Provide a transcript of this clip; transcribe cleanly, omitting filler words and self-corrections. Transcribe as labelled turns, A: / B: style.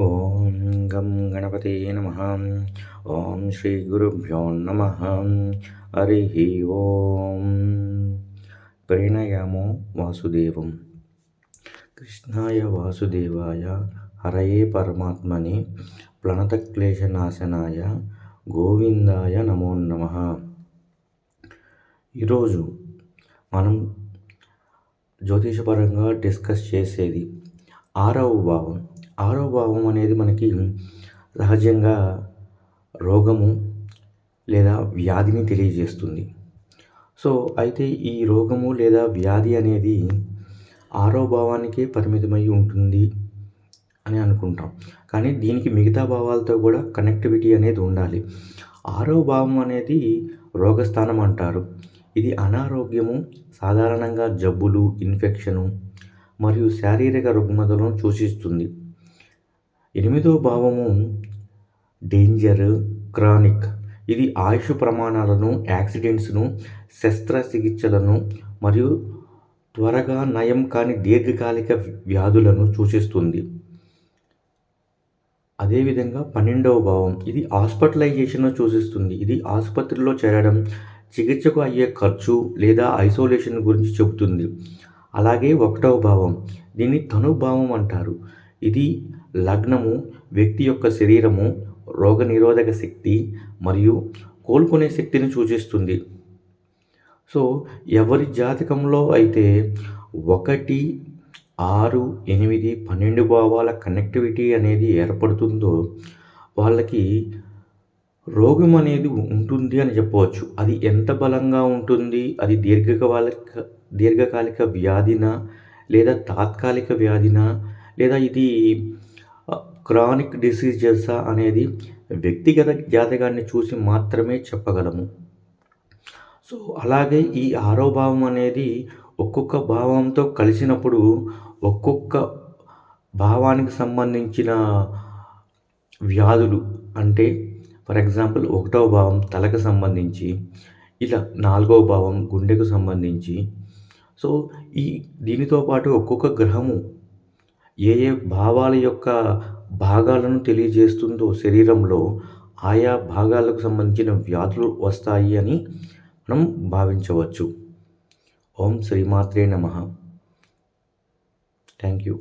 A: ఓం గం గణపతయే నమః. ఓం శ్రీ గురుభ్యో నమః. హరి ఓం. ప్రణయామో వాసుదేవం. కృష్ణాయ వాసుదేవాయ హరయే పరమాత్మనే ప్రణతక్లేశనాశనాయ గోవిందాయ నమో నమః. ఈరోజు మనం జ్యోతిషపరంగా డిస్కస్ చేసేది ఆరవ భావం. ఆరవ భావం అనేది మనకి సహజంగా రోగము లేదా వ్యాధిని తెలియజేస్తుంది. సో అయితే ఈ రోగము లేదా వ్యాధి అనేది ఆరవ భావానికే పరిమితమై ఉంటుంది అని అనుకుంటాం. కానీ దీనికి మిగతా భావాలతో కూడా కనెక్టివిటీ అనేది ఉండాలి. ఆరవ భావం అనేది రోగస్థానం అంటారు. ఇది అనారోగ్యము, సాధారణంగా జబ్బులు, ఇన్ఫెక్షను మరియు శారీరక రుగ్మతలను సూచిస్తుంది. ఎనిమిదో భావము డేంజర్, క్రానిక్. ఇది ఆయుష్ ప్రమాణాలను, యాక్సిడెంట్స్ను, శస్త్రచికిత్సలను మరియు త్వరగా నయం కాని దీర్ఘకాలిక వ్యాధులను సూచిస్తుంది. అదేవిధంగా 12వ భావం ఇది హాస్పిటలైజేషన్ను సూచిస్తుంది. ఇది ఆసుపత్రిలో చేరడం, చికిత్సకు అయ్యే ఖర్చు లేదా ఐసోలేషన్ గురించి చెబుతుంది. అలాగే 1వ భావం దీన్ని ధనుర్భావం అంటారు. ఇది లగ్నము, వ్యక్తి యొక్క శరీరము, రోగనిరోధక శక్తి మరియు కోలుకునే శక్తిని సూచిస్తుంది. సో ఎవరి జాతకంలో అయితే 1, 6, 8, 12 భావాల కనెక్టివిటీ అనేది ఏర్పడుతుందో వాళ్ళకి రోగం అనేది ఉంటుంది అని చెప్పవచ్చు. అది ఎంత బలంగా ఉంటుంది, అది దీర్ఘకాలిక వ్యాధినా లేదా తాత్కాలిక వ్యాధినా లేదా ఇది క్రానిక్ డిసీజెసా అనేది వ్యక్తిగత జాతకాన్ని చూసి మాత్రమే చెప్పగలము. సో అలాగే ఈ ఆరో భావం అనేది ఒక్కొక్క భావంతో కలిసినప్పుడు ఒక్కొక్క భావానికి సంబంధించిన వ్యాధులు, అంటే ఫర్ ఎగ్జాంపుల్ 1వ భావం తలకు సంబంధించి, ఇలా 4వ భావం గుండెకు సంబంధించి. సో దీనితో పాటు ఒక్కొక్క గ్రహము ఏ ఏ భావాల యొక్క భాగాలను తెలియజేస్తుందో శరీరంలో ఆయా భాగాలకు సంబంధించిన వ్యాధులు వస్తాయి అని మనం భావించవచ్చు. ఓం శ్రీమాత్రే నమః. Thank you.